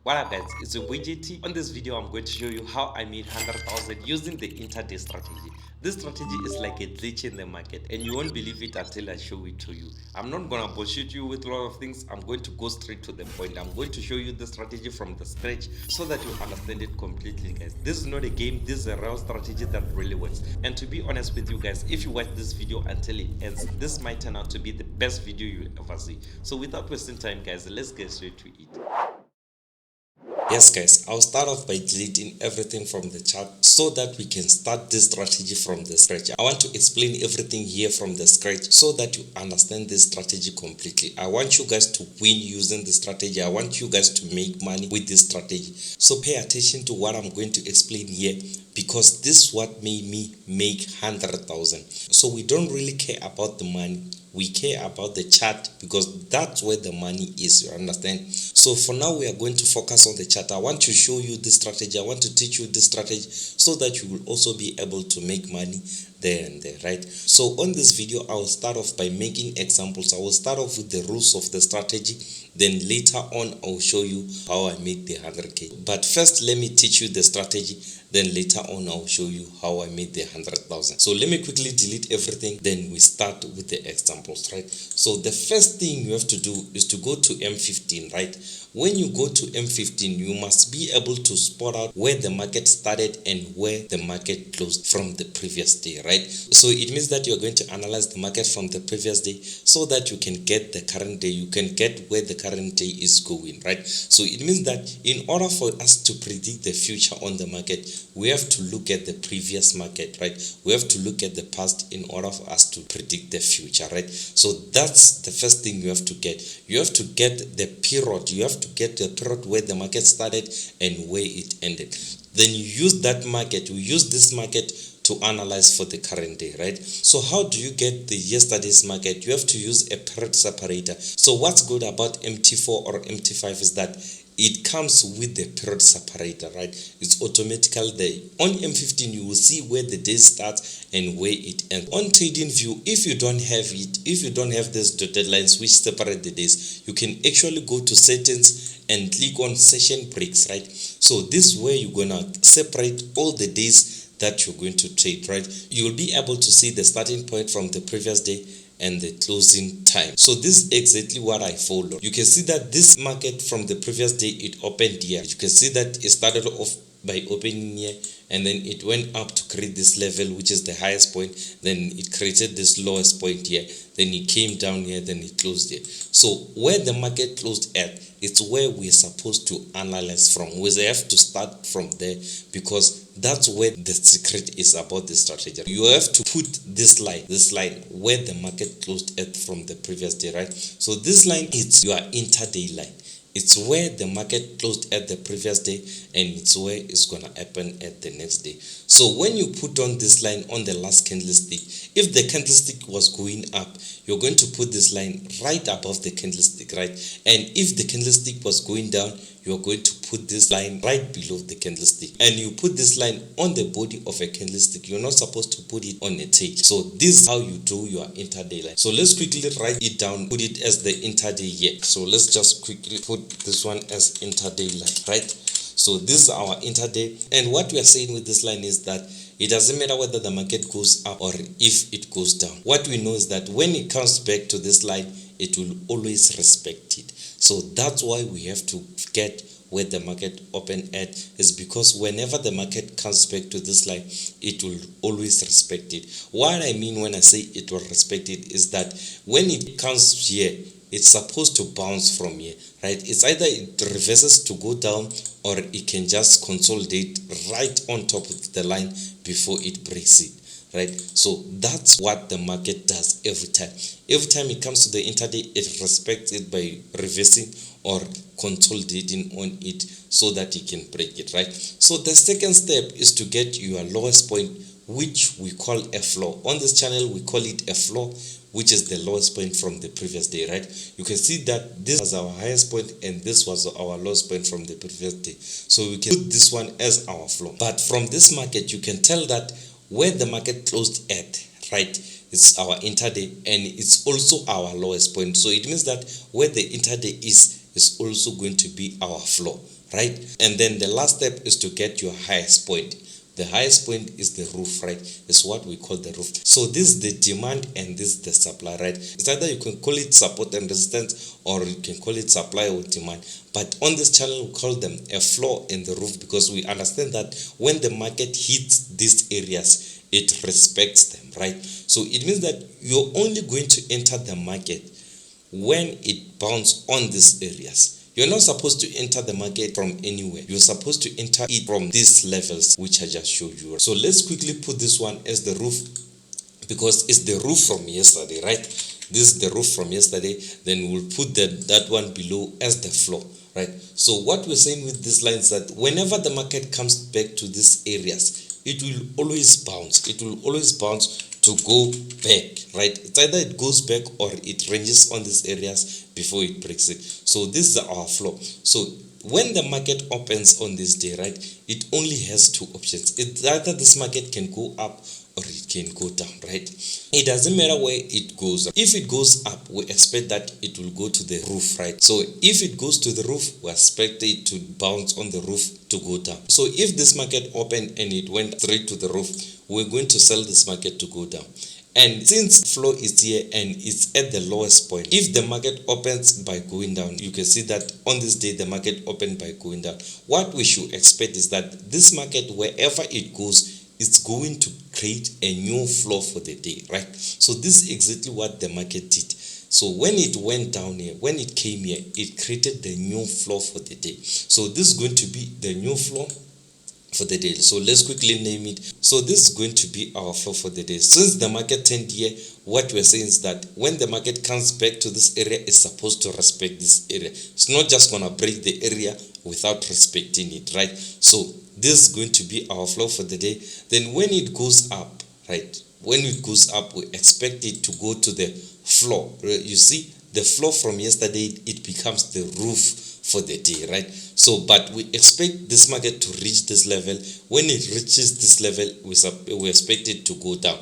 What up guys, it's your boy JT. On this video I'm going to show you how I made 100,000 using the intraday strategy. This strategy is like a glitch in the market and you won't believe it until I show it to you. I'm not gonna bullshit you with a lot of things. I'm going to go straight to the point. I'm going to show you the strategy from the scratch so that you understand it completely, guys. This is not a game, this is a real strategy that really works. And to be honest with you guys, if you watch this video until it ends, this might turn out to be the best video you ever see. So without wasting time guys, let's get straight to it. Yes guys, I'll start off by deleting everything from the chart so that we can start this strategy from the scratch. I want to explain everything here from the scratch so that you understand this strategy completely. I want you guys to win using the strategy. I want you guys to make money with this strategy. So pay attention to what I'm going to explain here because this is what made me make 100,000. So we don't really care about the money. We care about the chart because that's where the money is, you understand? So for now we are going to focus on the chart. I want to show you this strategy. I want to teach you this strategy so that you will also be able to make money there and there, right? So on this video I will start off by making examples. I will start off with the rules of the strategy, then later on I will show you how I made the 100k. But first let me teach you the strategy, then later on I'll show you how I made the 100,000. So let me quickly delete everything, then we start with the examples, right? So the first thing you have to do is to go to M15, right? When you go to M15, you must be able to spot out where the market started and where the market closed from the previous day, right? So it means that you're going to analyze the market from the previous day so that you can get the current day, you can get where the current day is going, right? So it means that in order for us to predict the future on the market, we have to look at the previous market, right? We have to look at the past in order for us to predict the future, right? So that's the first thing you have to get. You have to get the period. You have to get the period where the market started and where it ended. Then you use that market, you use this market to analyze for the current day, right? So how do you get the yesterday's market? You have to use a period separator. So what's good about MT4 or MT5 is that it comes with the period separator, right? It's automatically there. On M15 you will see where the day starts and where it ends. On TradingView, if you don't have it, if you don't have these dotted lines which separate the days, you can actually go to settings and click on session breaks, right? So this is where you're gonna separate all the days that you're going to trade, right? You'll be able to see the starting point from the previous day and the closing time. So this is exactly what I follow. You can see that this market from the previous day, it opened here. You can see that it started off by opening here and then it went up to create this level, which is the highest point. Then it created this lowest point here, then it came down here, then it closed here. So where the market closed at, it's where we're supposed to analyze from. We have to start from there because that's where the secret is about the strategy. You have to put this line where the market closed at from the previous day, right? So this line is your intraday line. It's where the market closed at the previous day and it's where it's gonna happen at the next day. So when you put on this line on the last candlestick, if the candlestick was going up, you're going to put this line right above the candlestick, right? And if the candlestick was going down, you're going to put this line right below the candlestick. And you put this line on the body of a candlestick. You're not supposed to put it on a tail. So this is how you do your intraday line. So let's quickly write it down, put it as the intraday here. So let's just quickly put this one as intraday line, right? So this is our intraday. And what we are saying with this line is that it doesn't matter whether the market goes up or if it goes down. What we know is that when it comes back to this line, it will always respect it. So that's why we have to get where the market opened at, is because whenever the market comes back to this line, it will always respect it. What I mean when I say it will respect it is that when it comes here, it's supposed to bounce from here, right? It's either it reverses to go down or it can just consolidate right on top of the line before it breaks it, right? So that's what the market does every time. Every time it comes to the intraday, it respects it by reversing or consolidating on it so that it can break it, right? So the second step is to get your lowest point, which we call a floor. On this channel we call it a floor, which is the lowest point from the previous day, right? You can see that this was our highest point and this was our lowest point from the previous day. So we can put this one as our floor. But from this market, you can tell that where the market closed at, right, it's our intraday and it's also our lowest point. So it means that where the intraday is also going to be our floor. right? And then the last step is to get your highest point. The highest point is the roof, right? It's what we call the roof. So this is the demand and this is the supply, right? It's either you can call it support and resistance, or you can call it supply or demand. But on this channel, we call them a floor and the roof, because we understand that when the market hits these areas, it respects them, right? So it means that you're only going to enter the market when it bounces on these areas. You're not supposed to enter the market from anywhere. You're supposed to enter it from these levels, which I just showed you. So let's quickly put this one as the roof, because it's the roof from yesterday, right? This is the roof from yesterday. Then we'll put that one below as the floor, right? So what we're saying with this line is that whenever the market comes back to these areas, it will always bounce. It will always bounce to go back, right? It's either it goes back or it ranges on these areas before it breaks it. So this is our floor. So when the market opens on this day, right, it only has two options. It's either this market can go up or it can go down, right? It doesn't matter where it goes. If it goes up, we expect that it will go to the roof, right? So if it goes to the roof, we expect it to bounce on the roof to go down. So if this market opened and it went straight to the roof, we're going to sell this market to go down. And since floor is here and it's at the lowest point, if the market opens by going down, you can see that on this day the market opened by going down. What we should expect is that this market, wherever it goes, it's going to create a new floor for the day, right? So this is exactly what the market did. So when it went down here, when it came here, it created the new floor for the day. So this is going to be the new floor for the day. So let's quickly name it. So this is going to be our floor for the day. Since the market turned here, what we're saying is that when the market comes back to this area, it's supposed to respect this area. It's not just gonna break the area without respecting it, right? So this is going to be our floor for the day. Then when it goes up, right, when it goes up, we expect it to go to the floor. You see, the floor from yesterday, it becomes the roof for the day, right? So but we expect this market to reach this level. When it reaches this level, we expect it to go down.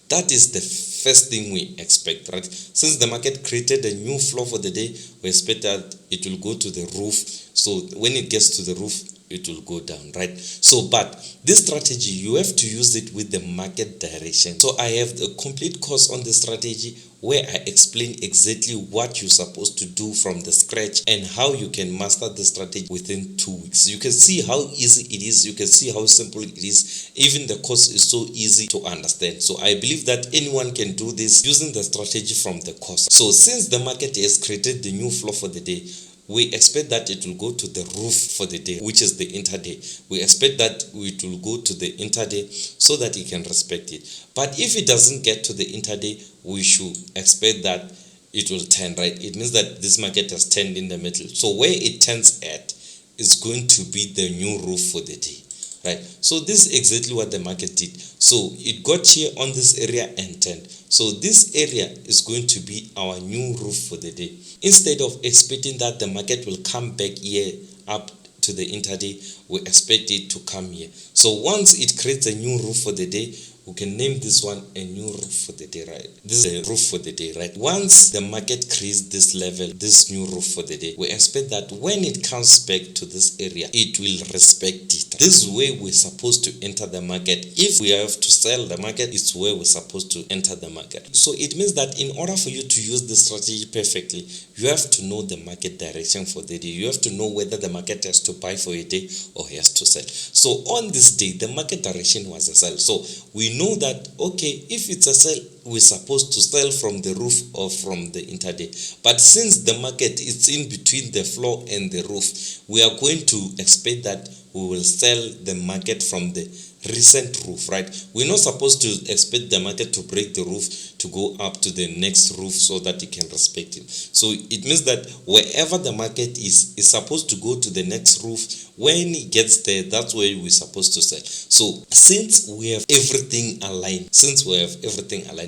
That is the first thing we expect, right? Since the market created a new floor for the day, we expect that it will go to the roof. So when it gets to the roof, it will go down, right? So but this strategy, you have to use it with the market direction. So I have a complete course on the strategy where I explain exactly what you're supposed to do from the scratch and how you can master the strategy within 2 weeks. You can see how easy it is. You can see how simple it is. Even the course is so easy to understand. So I believe that anyone can do this using the strategy from the course. So since the market has created the new floor for the day, we expect that it will go to the roof for the day, which is the intraday. We expect that it will go to the intraday so that it can respect it. But if it doesn't get to the intraday, we should expect that it will turn, right? It means that this market has turned in the middle. So where it turns at is going to be the new roof for the day, right? So this is exactly what the market did. So it got here on this area and turned. So this area is going to be our new roof for the day. Instead of expecting that the market will come back here up to the intraday, we expect it to come here. So once it creates a new roof for the day, we can name this one a new roof for the day, right? This is a roof for the day, right? Once the market creates this level, this new roof for the day, we expect that when it comes back to this area, it will respect it. This is where we're supposed to enter the market. If we have to sell the market, it's where we're supposed to enter the market. So it means that in order for you to use this strategy perfectly, you have to know the market direction for the day. You have to know whether the market has to buy for a day or has to sell. So on this day, the market direction was a sell. So we know that, okay, if it's a sell, we're supposed to sell from the roof or from the intraday. But since the market is in between the floor and the roof, we are going to expect that we will sell the market from the recent roof, right? We're not supposed to expect the market to break the roof to go up to the next roof so that it can respect it. So it means that wherever the market is supposed to go to the next roof. When it gets there, that's where we're supposed to sell. So since we have everything aligned,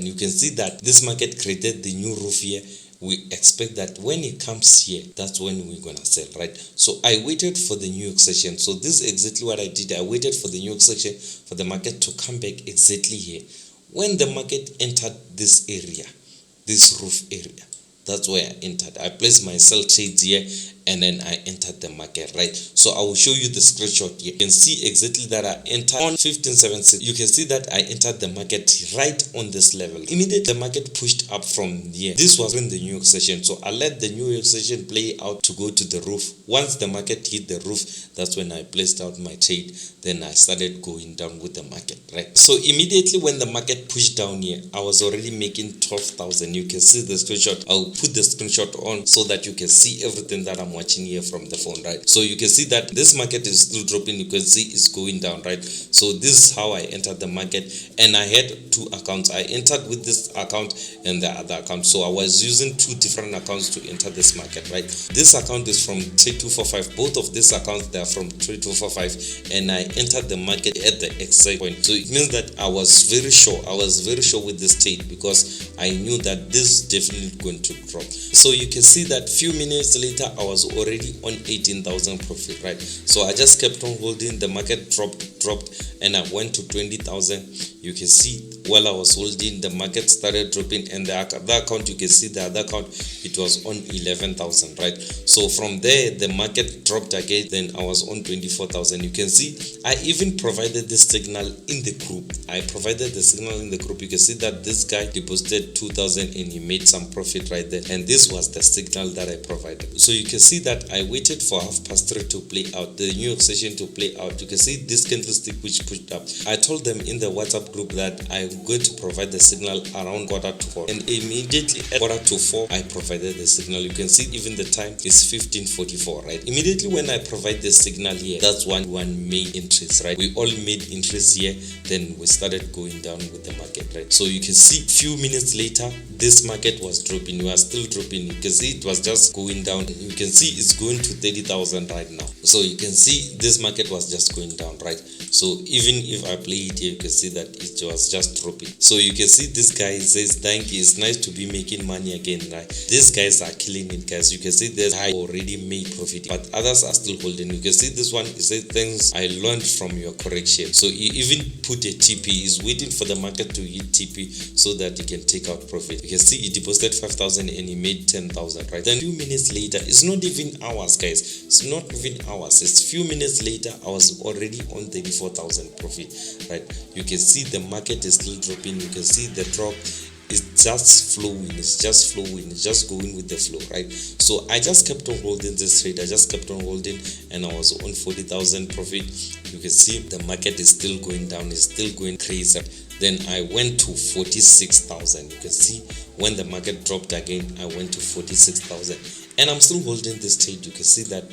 you can see that this market created the new roof here. We expect that when it comes here, that's when we're gonna sell, right? So I waited for the New York session. So this is exactly what I did. I waited for the New York session for the market to come back exactly here. When the market entered this area, this roof area, that's where I entered. I placed my sell trades here and then I entered the market, right? So I will show you the screenshot here. You can see exactly that I entered on 1576. You can see that I entered the market right on this level. Immediately the market pushed up from here. This was in the New York session, so I let the New York session play out to go to the roof. Once the market hit the roof, that's when I placed out my trade. Then I started going down with the market, right? So immediately when the market pushed down here, I was already making 12,000. You can see the screenshot. I'll put the screenshot on so that you can see everything that I'm watching here from the phone, right? So you can see that this market is still dropping. You can see it's going down, right? So this is how I entered the market, and I had two accounts. I entered with this account and the other account. So I was using two different accounts to enter this market, right? This account is from 3245. Both of these accounts, they are from 3245, and I entered the market at the exact point. So it means that I was very sure. I was very sure with this trade because I knew that this is definitely going to drop. So you can see that few minutes later I was already on 18,000 profit, right? So I just kept on holding. The market dropped, and I went to 20,000. You can see while I was holding, the market started dropping, and the other account, you can see the other account, it was on 11,000, right? So from there the market dropped again. Then I was on 24,000. You can see I even provided this signal in the group. I provided the signal in the group. You can see that this guy deposited 2,000 and he made some profit right there, and this was the signal that I provided. So you can see that I waited for 3:30 to play out, the New York session to play out. You can see this candlestick which pushed up. I told them in the WhatsApp group that I'm going to provide the signal around 3:45, and immediately at 3:45 I provided the signal. You can see even the time is 15:44, right? Immediately when I provide the signal here, that's one made interest, right? We all made interest here. Then we started going down with the market, right? So you can see few minutes later this market was dropping. We are still dropping. You can see it was just going down. You can see it's going to 30,000 right now. So you can see this market was just going down, right? So even if I play it here, you can see that it was just dropping. So you can see this guy says, thank you, it's nice to be making money again, right? These guys are killing it, guys. You can see this guy already made profit, but others are still holding. You can see this one, he says, thanks, I learned from your correction. So he even put a TP. He's waiting for the market to hit TP so that he can take out profit. You can see he deposited 5,000 and he made 10,000, right? Then a few minutes later, it's not even hours, guys. It's not even hours. It's few minutes later, I was already on 34,000 profit, right? You can see the market is still dropping. You can see the drop is just flowing. It's just flowing. It's just going with the flow, right? So I just kept on holding this trade. I just kept on holding, and I was on 40,000 profit. You can see the market is still going down. It's still going crazy. Then I went to 46,000. You can see when the market dropped again, I went to 46,000, and I'm still holding this trade. You can see that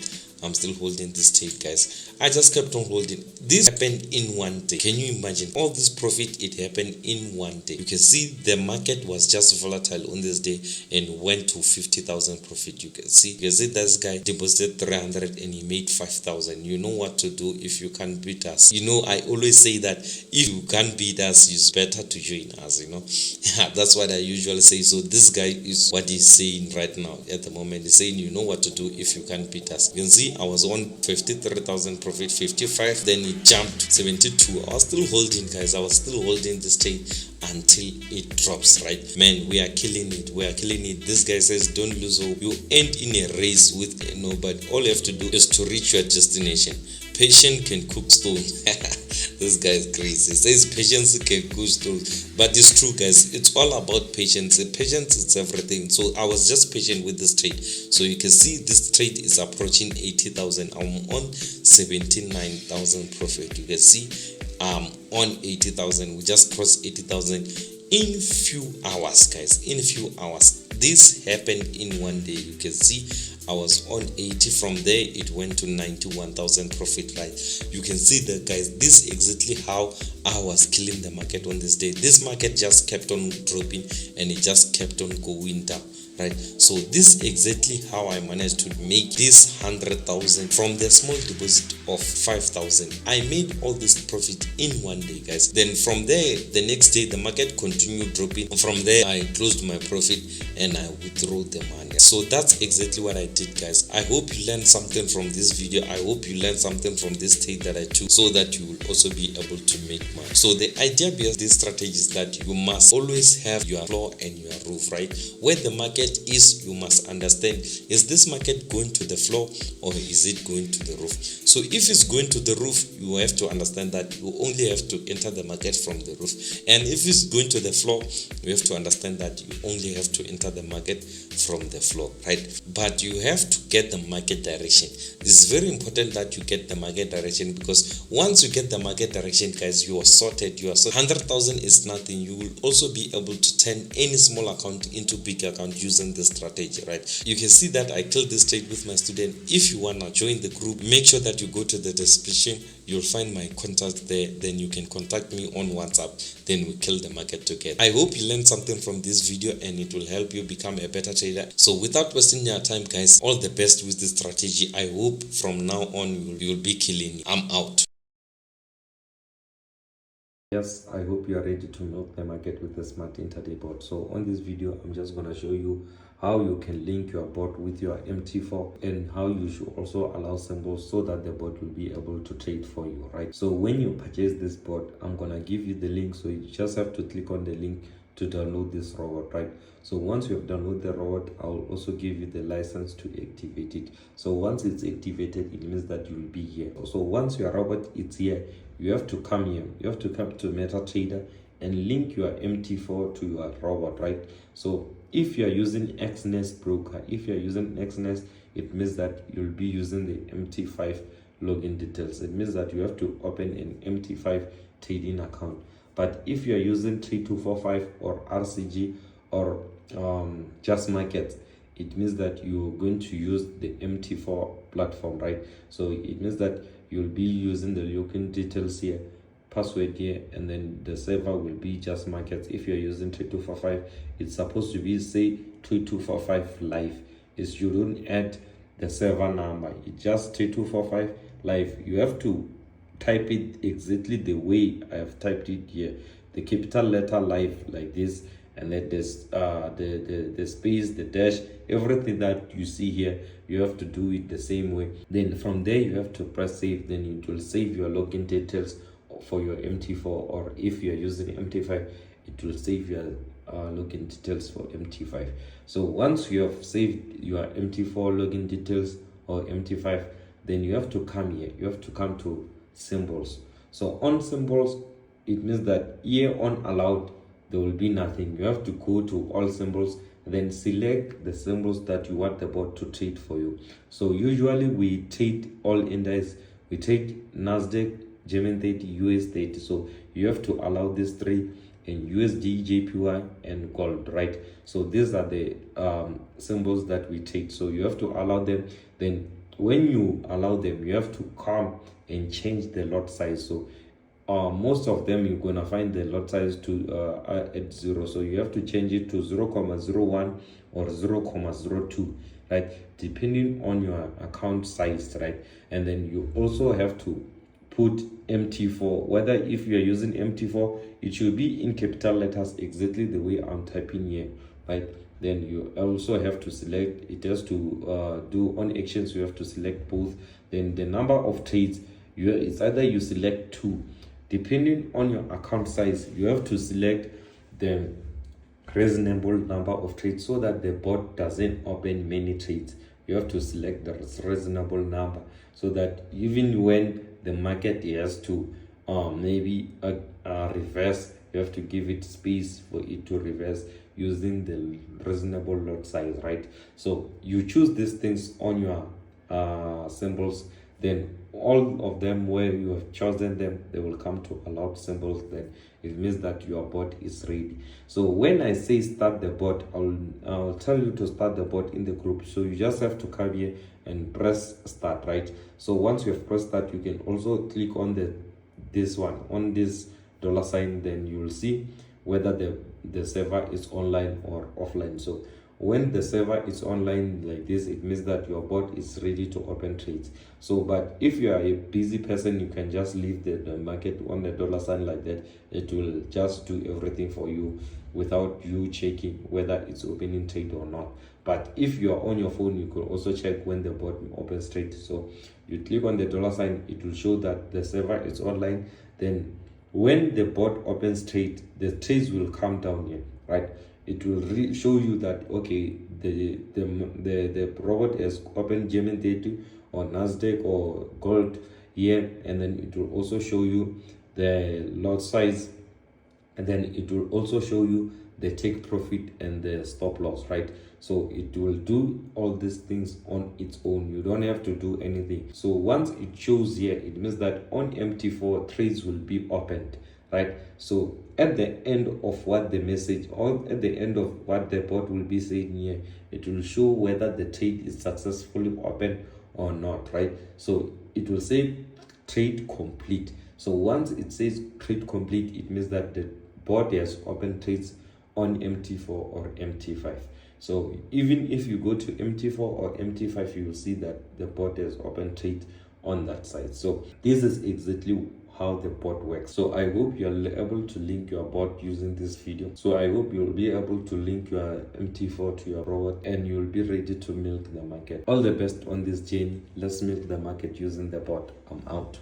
I'm still holding this trade, guys. I just kept on holding. This happened in one day. Can you imagine all this profit? It happened in one day. You can see the market was just volatile on this day and went to 50,000 profit. You can see this guy deposited 300 and he made 5,000. You know what to do if you can't beat us. You know, I always say that if you can't beat us, it's better to join us, you know. That's what I usually say. So this guy is what he's saying right now at the moment. He's saying, you know what to do if you can't beat us. You can see I was on 53,000 profit, 55, then it jumped 72. I was still holding, guys. I was still holding this trade until it drops, right? Man, we are killing it. We are killing it. This guy says don't lose hope. You end in a race with nobody. All you have to do is to reach your destination. Patience can cook stone. This guy is crazy. He says patience can cook stone, but it's true, guys. It's all about patience. Patience is everything. So I was just patient with this trade. So you can see this trade is approaching 80,000. I'm on 79,000 profit. You can see I'm on 80,000. We just crossed 80,000 in few hours, guys. In few hours. This happened in one day. You can see I was on 80. From there it went to 91,000 profit, right? You can see that, guys. This is exactly how I was killing the market on this day. This market just kept on dropping and it just kept on going down, right? So this is exactly how I managed to make this 100,000 from the small deposit of 5,000. I made all this profit in one day, guys. Then from there, the next day the market continued dropping. From there I closed my profit and I withdraw the money. So that's exactly what I did, guys. I hope you learned something from this video. I hope you learned something from this trade that I took, so that you will also be able to make money. So the idea behind this strategy is that you must always have your floor and your roof, right? Where the market is, you must understand, is this market going to the floor or is it going to the roof? So if it's going to the roof, you have to understand that you only have to enter the market from the roof. And if it's going to the floor, you have to understand that you only have to enter the market from the floor, right? But you have to get the market direction. It's very important that you get the market direction, because once you get the market direction, guys, you are sorted. 100,000 is nothing. You will also be able to turn any small account into big account using this strategy, right? You can see that I killed this trade with my student. If you wanna join the group, make sure that you go to the description. You'll find my contact there. Then you can contact me on WhatsApp. Then we kill the market together. I hope you learned something from this video and it will help you become a better trader. So without wasting your time, guys, all the best with this strategy. I hope from now on you will be killing. I'm out. Yes, I hope you are ready to milk the market with the smart intraday bot. So on this video, I'm just going to show you how you can link your bot with your MT4 and how you should also allow symbols so that the bot will be able to trade for you, right? So when you purchase this bot, I'm going to give you the link. So you just have to click on the link to download this robot, right? So once you have downloaded the robot, I'll also give you the license to activate it. So once it's activated, it means that you'll be here. So once your robot is here, you have to come here. You have to come to MetaTrader and link your MT4 to your robot, right? So if you are using XNest broker, it means that you'll be using the MT5 login details. It means that you have to open an MT5 trading account. But if you are using 3245 or RCG or Just Market, it means that you're going to use the MT4 platform, right? So it means that you'll be using the login details here, password here, and then the server will be Just Markets. If you're using 3245, it's supposed to be, say, 3245 live. Is you don't add the server number, it's just 3245 live. You have to type it exactly the way I have typed it here, the capital letter live like this, and then there's the space, the dash, everything that you see here, you have to do it the same way. Then from there you have to press save. Then it will save your login details for your MT4, or if you're using MT5, it will save your login details for MT5. So once you have saved your MT4 login details or MT5, then you have to come here. You have to come to symbols. So on symbols, it means that here on allowed, there will be nothing. You have to go to all symbols, then select the symbols that you want the bot to trade for you. So usually we trade all indices. We trade Nasdaq, German 30, US 30. So you have to allow these three, in USD, JPY, and gold, right? So these are the symbols that we trade. So you have to allow them. Then when you allow them, you have to come and change the lot size. So most of them you're gonna find the lot size to at 0, so you have to change it to 0.01 or 0.02, right, depending on your account size, right? And then you also have to put MT4. Whether if you are using MT4, it should be in capital letters exactly the way I'm typing here, right? Then you also have to select, it has to do on actions, you have to select both. Then the number of trades, it's either you select 2, depending on your account size. You have to select the reasonable number of trades so that the bot doesn't open many trades. You have to select the reasonable number so that even when the market has to maybe reverse, you have to give it space for it to reverse using the reasonable lot size, right? So you choose these things on your symbols. Then all of them where you have chosen them, they will come to allowed symbols. Then it means that your bot is ready. So when I say start the bot, I'll tell you to start the bot in the group. So you just have to come here and press start, right? So once you have pressed start, you can also click on this one, on this $sign. Then you will see whether the server is online or offline. So when the server is online like this, it means that your bot is ready to open trades. So but if you are a busy person, you can just leave the market on the dollar sign like that. It will just do everything for you without you checking whether it's opening trade or not. But if you are on your phone, you can also check when the bot opens trade. So you click on the dollar sign, it will show that the server is online. Then when the bot opens trade, the trades will come down here, right? It will show you that okay, the robot has opened German 30 or Nasdaq or gold here, and then it will also show you the lot size, and then it will also show you the take profit and the stop loss, right? So it will do all these things on its own. You don't have to do anything. So once it shows here, it means that on MT4 trades will be opened, right? So at the end of what the message, or at the end of what the bot will be saying here, it will show whether the trade is successfully open or not, right? So it will say trade complete. So once it says trade complete, it means that the bot has open trades on MT4 or MT5. So even if you go to MT4 or MT5, you will see that the bot has open trade on that side. So this is exactly how the bot works. So I hope you're able to link your bot using this video. So I hope you'll be able to link your MT4 to your robot and you'll be ready to milk the market. All the best on this journey. Let's milk the market using the bot. I'm out.